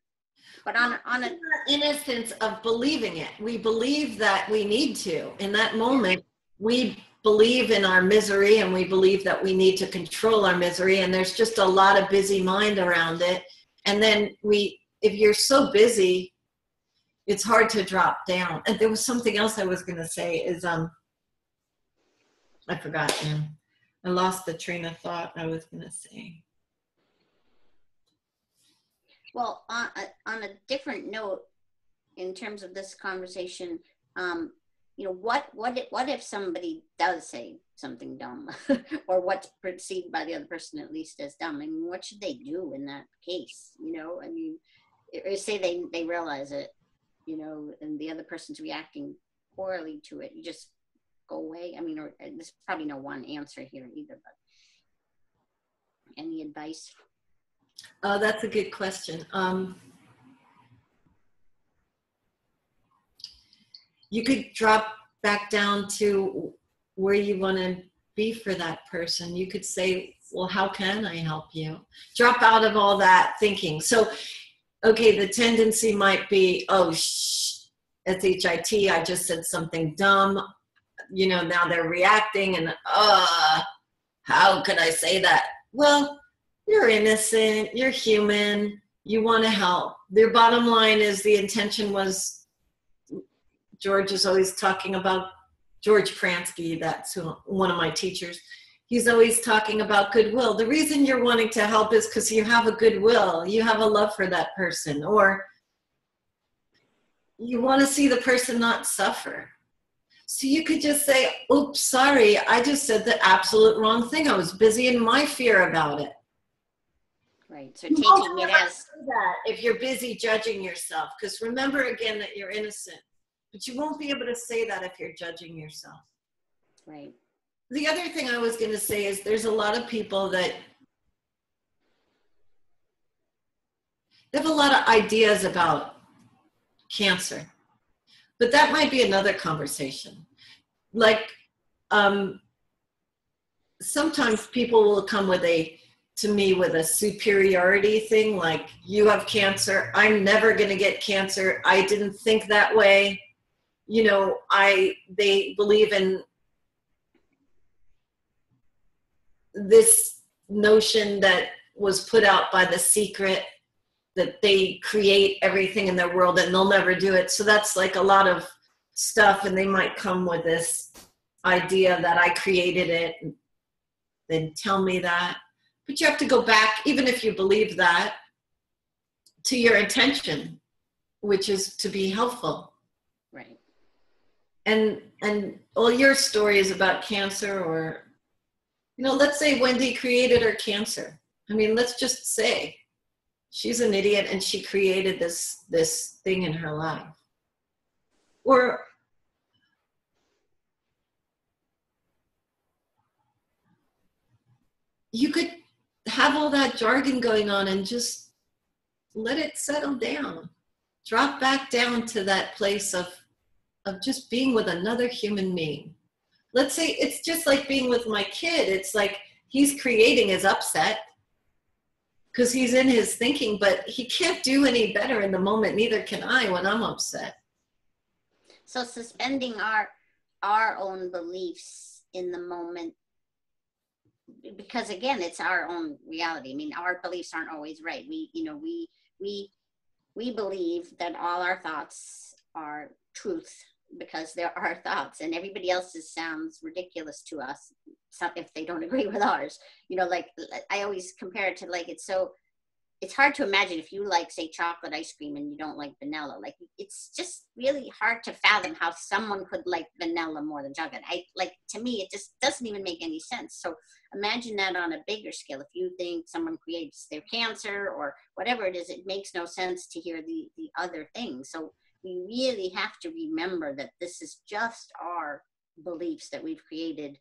But on a innocence of believing it, we believe that we need to. In that moment, we believe in our misery, and we believe that we need to control our misery, and there's just a lot of busy mind around it. And then if you're so busy, it's hard to drop down. And there was something else I was going to say is, I forgot now. I lost the train of thought I was going to say. Well, on a different note, in terms of this conversation, what if somebody does say something dumb, or what's perceived by the other person at least as dumb? I mean, what should they do in that case? Or say they realize it, and the other person's reacting poorly to it. You just go away. I mean, or there's probably no one answer here either, but any advice? Oh, that's a good question. You could drop back down to where you want to be for that person. You could say, well, how can I help you? Drop out of all that thinking. So, okay, the tendency might be, oh, S-H-I-T, I just said something dumb. Now they're reacting, and, how could I say that? Well, you're innocent, you're human, you want to help. Their bottom line is the intention was, George is always talking about, George Pransky, that's one of my teachers. He's always talking about goodwill. The reason you're wanting to help is because you have a goodwill. You have a love for that person, or you want to see the person not suffer. So you could just say, oops, sorry, I just said the absolute wrong thing. I was busy in my fear about it. Right, so taking it as that if you're busy judging yourself, because remember again that you're innocent, but you won't be able to say that if you're judging yourself. Right. The other thing I was going to say is there's a lot of people that they have a lot of ideas about cancer, but that might be another conversation. Like, sometimes people will come to me with a superiority thing, like, you have cancer, I'm never going to get cancer, I didn't think that way. They believe in this notion that was put out by The Secret, that they create everything in their world and they'll never do it. So that's like a lot of stuff, and they might come with this idea that I created it, and then tell me that. But you have to go back, even if you believe that, to your intention, which is to be helpful. Right. And all your stories about cancer, or, let's say Wendy created her cancer. I mean, let's just say she's an idiot and she created this thing in her life. Or you could have all that jargon going on and just let it settle down. Drop back down to that place of just being with another human being. Let's say it's just like being with my kid. It's like he's creating his upset because he's in his thinking, but he can't do any better in the moment. Neither can I when I'm upset. So suspending our own beliefs in the moment, because again, it's our own reality. I mean, our beliefs aren't always right. We believe that all our thoughts are truth because they're our thoughts, and everybody else's sounds ridiculous to us if they don't agree with ours. Like I always compare it to, like, it's so it's hard to imagine if you like, say, chocolate ice cream and you don't like vanilla. Like, it's just really hard to fathom how someone could like vanilla more than chocolate. To me, it just doesn't even make any sense. So imagine that on a bigger scale. If you think someone creates their cancer or whatever it is, it makes no sense to hear the other things. So we really have to remember that this is just our beliefs that we've created.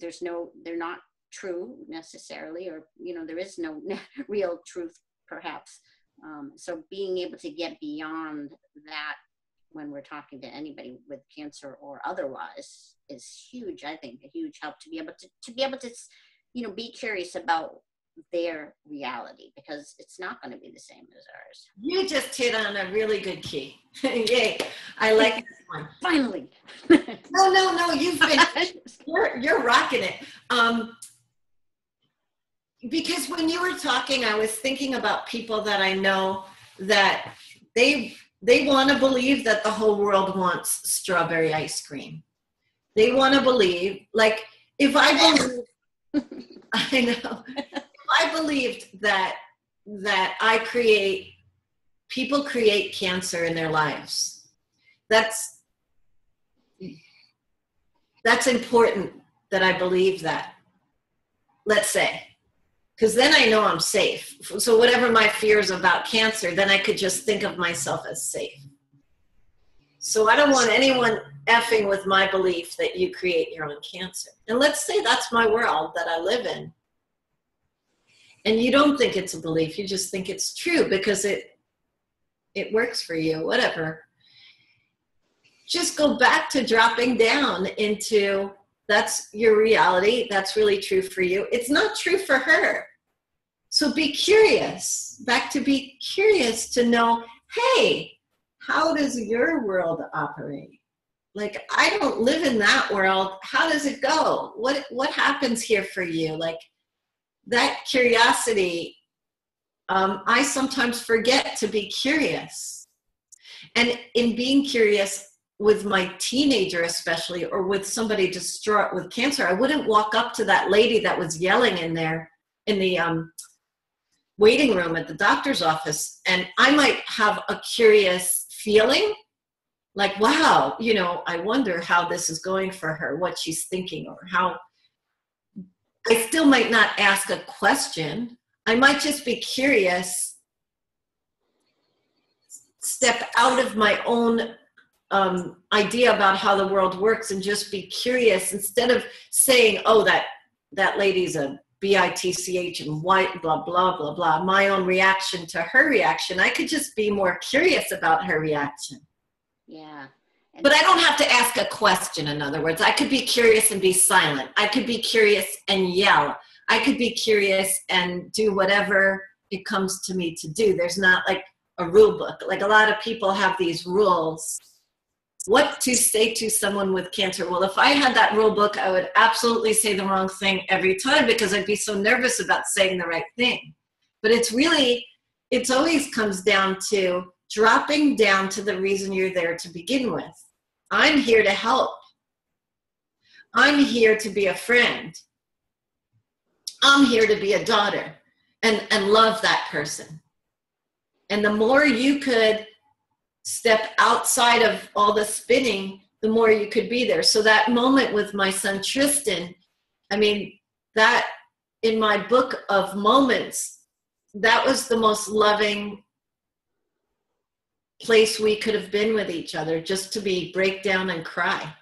They're not true necessarily, or there is no real truth perhaps. So being able to get beyond that when we're talking to anybody with cancer or otherwise is huge. I think a huge help to be able to be curious about their reality, because it's not going to be the same as ours. You just hit on a really good key. Yay. I like this one. Finally. No, you're rocking it. Because when you were talking, I was thinking about people that I know that they want to believe that the whole world wants strawberry ice cream. They want to believe, like, if I believe, I know, if I believed that people create cancer in their lives, that's important that I believe that, let's say. Because then I know I'm safe. So whatever my fears about cancer, then I could just think of myself as safe. So I don't want anyone effing with my belief that you create your own cancer. And let's say that's my world that I live in. And you don't think it's a belief, you just think it's true because it works for you, whatever. Just go back to dropping down into, that's your reality. That's really true for you. It's not true for her. So be curious, back to be curious to know, hey, how does your world operate? Like, I don't live in that world. How does it go? What happens here for you? Like, that curiosity, I sometimes forget to be curious. And in being curious, with my teenager especially, or with somebody distraught with cancer, I wouldn't walk up to that lady that was yelling in there in the waiting room at the doctor's office, and I might have a curious feeling like, wow, I wonder how this is going for her, what she's thinking, or how. I still might not ask a question. I might just be curious, step out of my own idea about how the world works and just be curious, instead of saying, oh, that lady's a bitch and white, blah, blah, blah, blah. My own reaction to her reaction. I could just be more curious about her reaction. Yeah. But I don't have to ask a question, in other words. I could be curious and be silent. I could be curious and yell. I could be curious and do whatever it comes to me to do. There's not like a rule book. Like, a lot of people have these rules. What to say to someone with cancer? Well, if I had that rule book, I would absolutely say the wrong thing every time because I'd be so nervous about saying the right thing. But it always comes down to dropping down to the reason you're there to begin with. I'm here to help. I'm here to be a friend. I'm here to be a daughter and love that person. And the more you could step outside of all the spinning, the more you could be there. So that moment with my son Tristan, I mean, that in my book of moments, that was the most loving place we could have been with each other, just to break down and cry.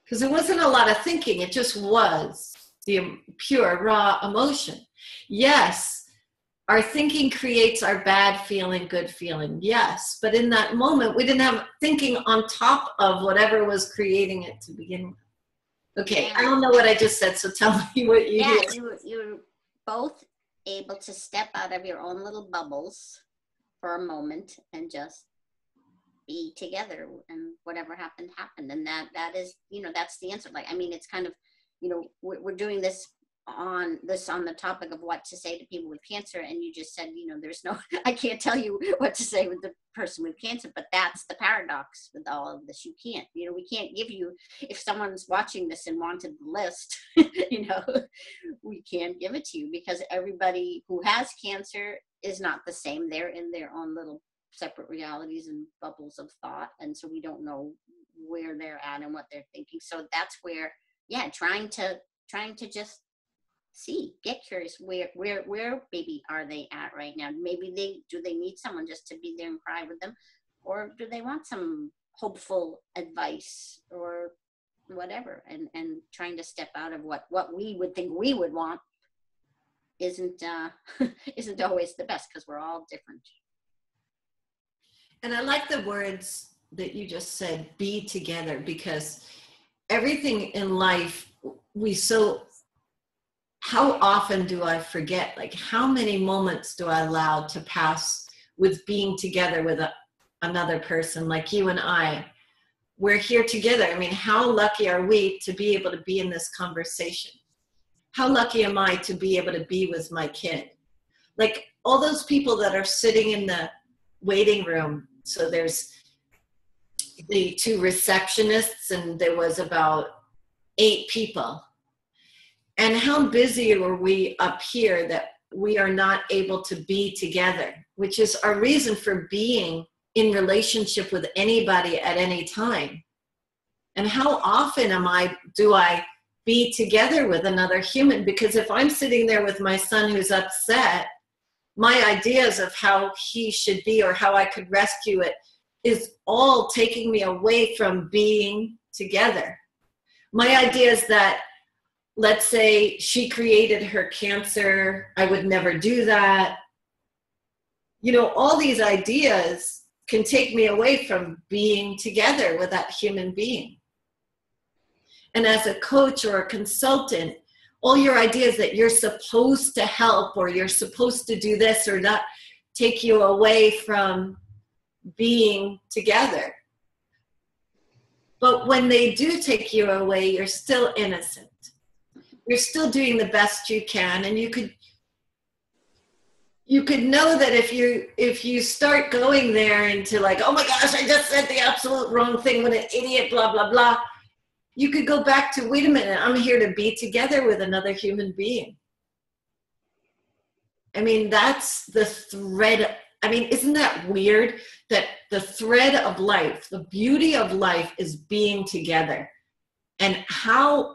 Because it wasn't a lot of thinking, it just was the pure, raw emotion. Yes, our thinking creates our bad feeling, good feeling. Yes, but in that moment, we didn't have thinking on top of whatever was creating it to begin with. Okay, I don't know what I just said, so tell me what you did. You were both able to step out of your own little bubbles for a moment and just be together, and whatever happened. And that is, that's the answer. Like, I mean, it's kind of, we're doing this on the topic of what to say to people with cancer, and you just said, there's no, I can't tell you what to say with the person with cancer, but that's the paradox with all of this. You can't, we can't give you, if someone's watching this and wanted the list, we can't give it to you, because everybody who has cancer is not the same. They're in their own little separate realities and bubbles of thought, and so we don't know where they're at and what they're thinking. So that's where, trying to just get curious, where maybe are they at right now? Maybe they need someone just to be there and cry with them, or do they want some hopeful advice or whatever? And trying to step out of what we would think we would want isn't always the best, because we're all different. And I like the words that you just said, be together, because everything in life, how often do I forget, like how many moments do I allow to pass with being together with another person like you and I? We're here together. I mean, how lucky are we to be able to be in this conversation? How lucky am I to be able to be with my kid? Like all those people that are sitting in the waiting room. So there's the 2 receptionists, and there was about 8 people. And how busy are we up here that we are not able to be together, which is our reason for being in relationship with anybody at any time. And how often do I be together with another human? Because if I'm sitting there with my son who's upset, my ideas of how he should be or how I could rescue it is all taking me away from being together. My ideas that, let's say she created her cancer, I would never do that. All these ideas can take me away from being together with that human being. And as a coach or a consultant, all your ideas that you're supposed to help or you're supposed to do this or that take you away from being together. But when they do take you away, you're still innocent. You're still doing the best you can, and you could know that if you start going there into like, oh my gosh, I just said the absolute wrong thing, what an idiot, blah blah blah, you could go back to, wait a minute, I'm here to be together with another human being. I mean, that's the thread. I mean, isn't that weird that the thread of life, the beauty of life, is being together? And how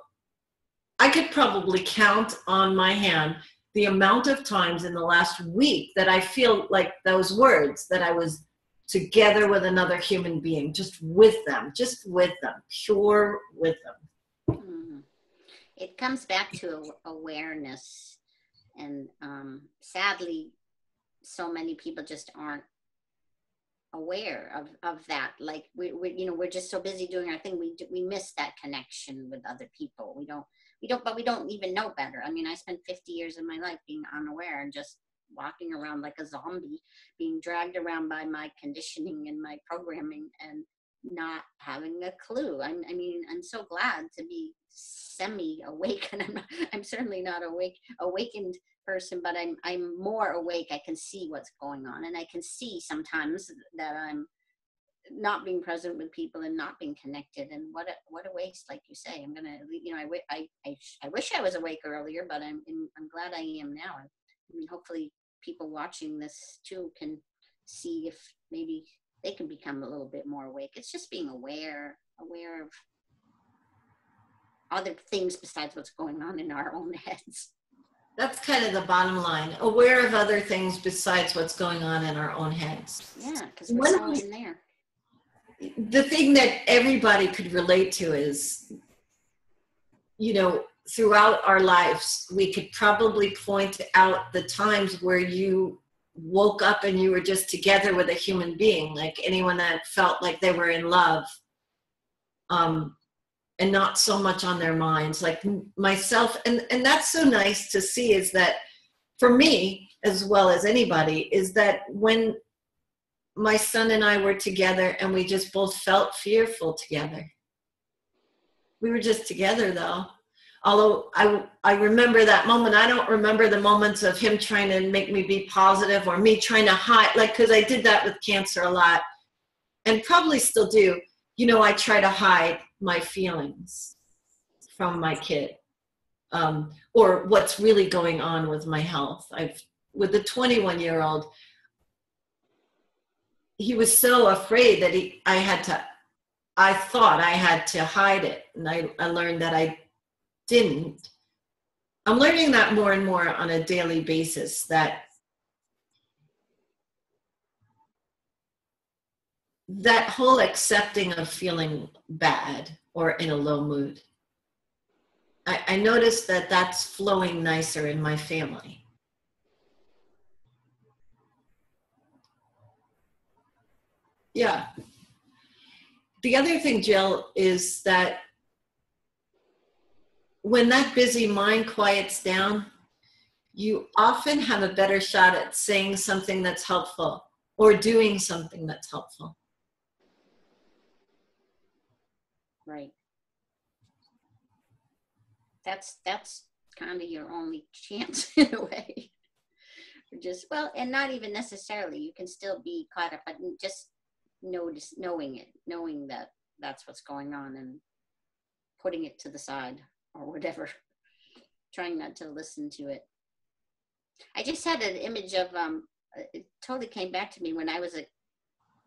I could probably count on my hand the amount of times in the last week that I feel like those words, that I was together with another human being, just with them, pure with them. Mm-hmm. It comes back to awareness. And sadly, so many people just aren't aware of that. Like we're just so busy doing our thing. We miss that connection with other people. We don't even know better. I mean, I spent 50 years of my life being unaware and just walking around like a zombie, being dragged around by my conditioning and my programming and not having a clue. I'm so glad to be semi-awake, and I'm certainly not awakened person, but I'm more awake. I can see what's going on, and I can see sometimes that I'm not being present with people and not being connected, and what a waste. Like you say, I'm gonna, I wish I was awake earlier, but I'm glad I am now. I mean, hopefully people watching this too can see if maybe they can become a little bit more awake. It's just being aware of other things besides what's going on in our own heads. That's kind of the bottom line. Aware of other things besides what's going on in our own heads. Yeah, because we're so in there. The thing that everybody could relate to is, throughout our lives, we could probably point out the times where you woke up and you were just together with a human being, like anyone that felt like they were in love, and not so much on their minds, like myself. And that's so nice to see, is that for me, as well as anybody, is that when my son and I were together and we just both felt fearful together. We were just together though. Although I remember that moment. I don't remember the moments of him trying to make me be positive or me trying to hide, like, because I did that with cancer a lot and probably still do. You know, I try to hide my feelings from my kid, or what's really going on with my health. With the 21-year-old, he was so afraid that I thought I had to hide it. And I learned that I didn't. I'm learning that more and more on a daily basis, that whole accepting of feeling bad or in a low mood. I noticed that that's flowing nicer in my family. Yeah. The other thing, Jill, is that when that busy mind quiets down, you often have a better shot at saying something that's helpful or doing something that's helpful. Right. That's kind of your only chance in a way. Just, well, and not even necessarily. You can still be caught up, but just knowing that that's what's going on and putting it to the side or whatever, trying not to listen to it. I just had an image of, it totally came back to me when I was a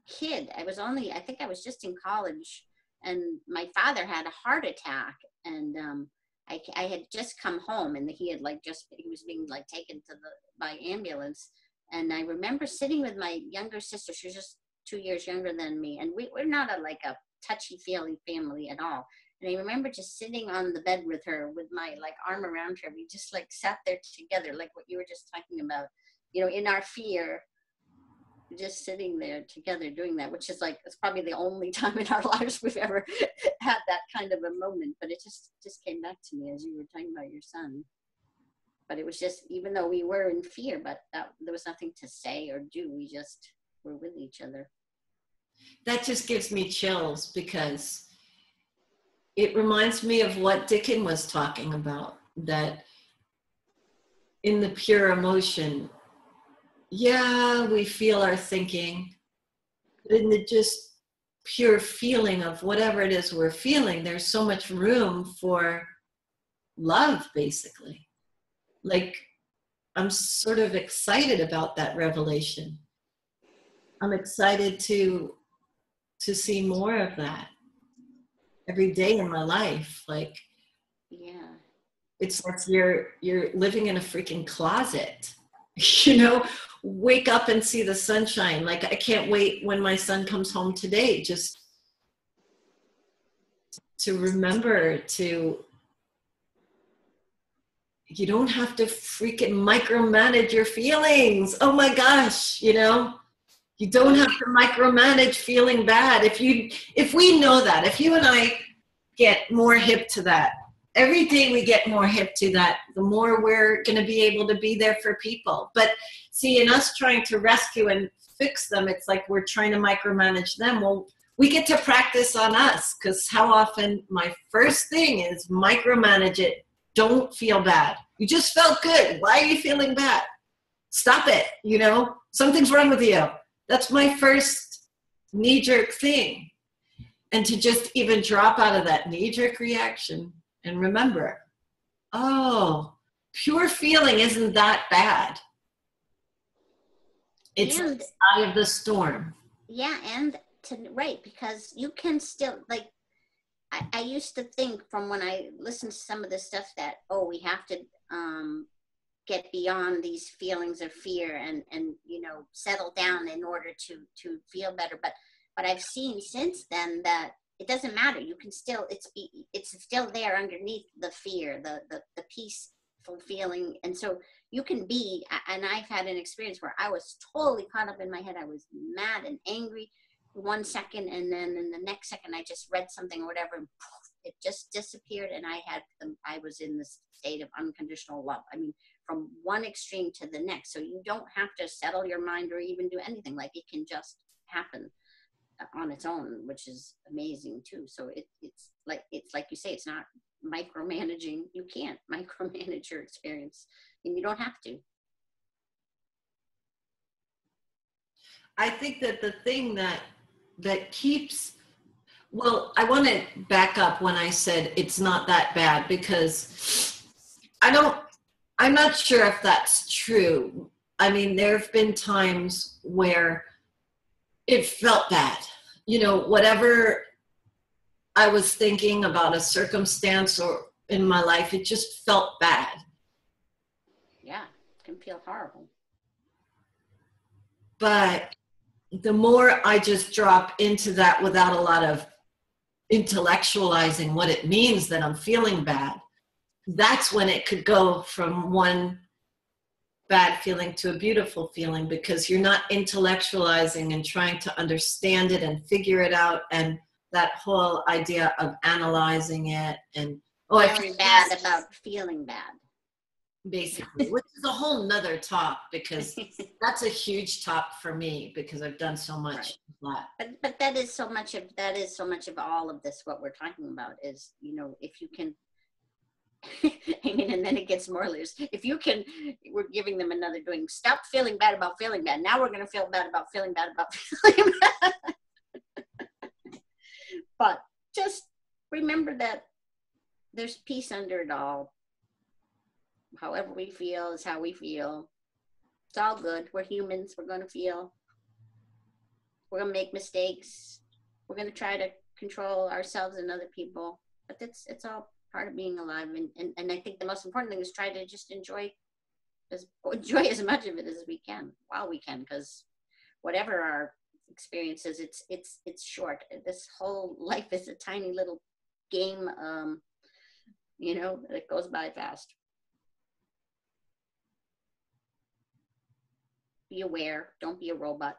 kid. I think I was just in college, and my father had a heart attack, and I had just come home, and he was being like taken by ambulance. And I remember sitting with my younger sister. She was just 2 years younger than me, and we're not a touchy-feely family at all. And I remember just sitting on the bed with her, with my arm around her. We just sat there together, like what you were just talking about, in our fear, just sitting there together doing that, which is it's probably the only time in our lives we've ever had that kind of a moment. But it just came back to me as you were talking about your son. But it was just, even though we were in fear, but there was nothing to say or do. We just were with each other. That just gives me chills, because it reminds me of what Dickens was talking about, that in the pure emotion, yeah, we feel our thinking, but in the just pure feeling of whatever it is we're feeling, there's so much room for love, basically. I'm sort of excited about that revelation. I'm excited to see more of that every day in my life. Yeah, it's like you're living in a freaking closet. Wake up and see the sunshine. I can't wait when my son comes home today, just to remember you don't have to freaking micromanage your feelings. Oh my gosh, you don't have to micromanage feeling bad. If we know that, if you and I get more hip to that, every day we get more hip to that, the more we're going to be able to be there for people. But see, in us trying to rescue and fix them, it's like we're trying to micromanage them. Well, we get to practice on us, because how often my first thing is micromanage it. Don't feel bad. You just felt good. Why are you feeling bad? Stop it. Something's wrong with you. That's my first knee-jerk thing. And to just even drop out of that knee-jerk reaction and remember, oh, pure feeling isn't that bad. It's the eye of the storm. Yeah, and right, because you can still, I used to think, from when I listened to some of this stuff, that, we have to get beyond these feelings of fear and settle down in order to feel better. But I've seen since then that it doesn't matter. You can still, it's still there underneath the fear, the peaceful feeling. And so you can be, and I've had an experience where I was totally caught up in my head. I was mad and angry 1 second, and then in the next second I just read something or whatever, and poof, it just disappeared, and I was in this state of unconditional love. I mean, from one extreme to the next. So you don't have to settle your mind or even do anything. It can just happen on its own, which is amazing too. So it's like you say, it's not micromanaging. You can't micromanage your experience, and you don't have to. I think that the thing that keeps, well, I want to back up when I said it's not that bad, because I'm not sure if that's true. I mean, there have been times where it felt bad. You know, whatever I was thinking about a circumstance or in my life, it just felt bad. Yeah, it can feel horrible. But the more I just drop into that without a lot of intellectualizing what it means that I'm feeling bad, that's when it could go from one bad feeling to a beautiful feeling, because you're not intellectualizing and trying to understand it and figure it out, and that whole idea of analyzing it and feeling bad about feeling bad, basically, which is a whole nother talk, because that's a huge talk for me, because I've done so much of that. But that is so much of all of this. What we're talking about is, you know, if you can I mean, and then it gets more loose. If you can, we're giving them another doing. Stop feeling bad about feeling bad. Now we're going to feel bad about feeling bad about feeling bad. But just remember that there's peace under it all. However we feel is how we feel. It's all good. We're humans. We're going to feel. We're going to make mistakes. We're going to try to control ourselves and other people. But it's all part of being alive, and I think the most important thing is try to just enjoy as much of it as we can while we can, because whatever our experience is, it's short. This whole life is a tiny little game, you know, that goes by fast. Be aware. Don't be a robot.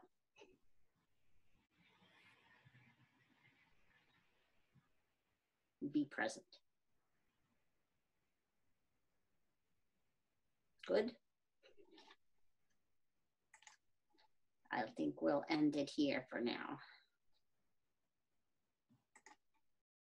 Be present. Good. I think we'll end it here for now.